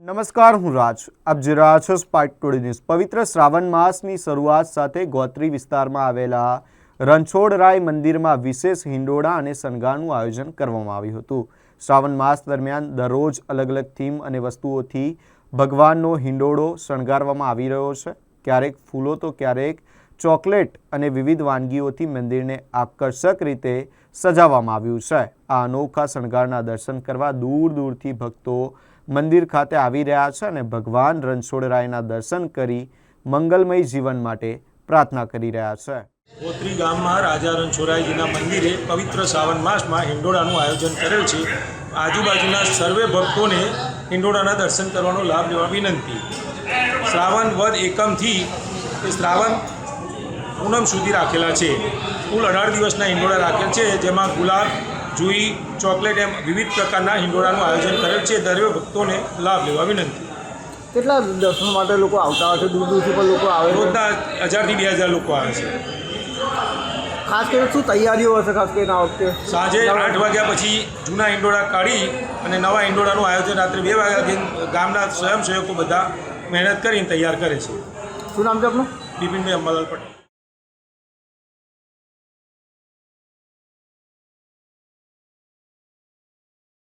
નમસ્કાર, હું રાજ. આપ જોઈ રહ્યા છો સ્પાર્ક ટુડે ન્યૂઝ. પવિત્ર શ્રાવણ માસની શરૂઆત સાથે ગોત્રી વિસ્તારમાં આવેલા રણછોડરાય મંદિરમાં વિશેષ હિંડોળા અને શણગારનું આયોજન કરવામાં આવ્યું હતું. શ્રાવણ માસ દરમિયાન દરરોજ અલગ અલગ થીમ અને વસ્તુઓથી ભગવાનનો હિંડોળો શણગારવામાં આવી રહ્યો છે. ક્યારેક ફૂલો તો ક્યારેક ચોકલેટ અને વિવિધ વાનગીઓથી મંદિરને આકર્ષક રીતે સજાવવામાં આવ્યું છે. આ અનોખા શણગારના દર્શન કરવા દૂર દૂરથી ભક્તો મંદિર ખાતે આવી રહ્યા છે અને ભગવાન રણછોડરાયના દર્શન કરી મંગલમય જીવન માટે પ્રાર્થના કરી રહ્યા છે. ગોત્રી ગામમાં રાજા રણછોડરાયજીના મંદિરે પવિત્ર શ્રાવણ માસમાં હિંડોળાનું આયોજન કરેલ છે. આજુબાજુના સર્વે ભક્તોને હિંડોળાના દર્શન કરવાનો લાભ લેવા વિનંતી. શ્રાવણ વદ એકમથી શ્રાવણ પૂનમ સુધી રાખેલા છે. કુલ 18 દિવસના હિંડોળા રાખેલ છે, જેમાં ગુલાબ, જુઈ, ચોકલેટ એમ વિવિધ પ્રકારના હિંડોળાનું આયોજન કરેલ છે. દરેક ભક્તોને લાભ લેવા વિનંતી. કેટલા દર્શન માટે લોકો આવતા હોય છે? દૂર દૂરથી પણ લોકો આવે છે? રોજના 1000 થી 2000 લોકો આવે છે. ખાસ કરીને શું તૈયારીઓ હશે ખાસ કરીને આ વખતે? સાંજે 8 વાગ્યા પછી જૂના હિંડોળા કાઢી અને નવા હિંડોળાનું આયોજન રાત્રે 2 વાગ્યા ગામના સ્વયંસેવકો બધા મહેનત કરીને તૈયાર કરે છે. શું નામ છે આપનું? બિપિનભાઈ અંબાલાલ પટેલ.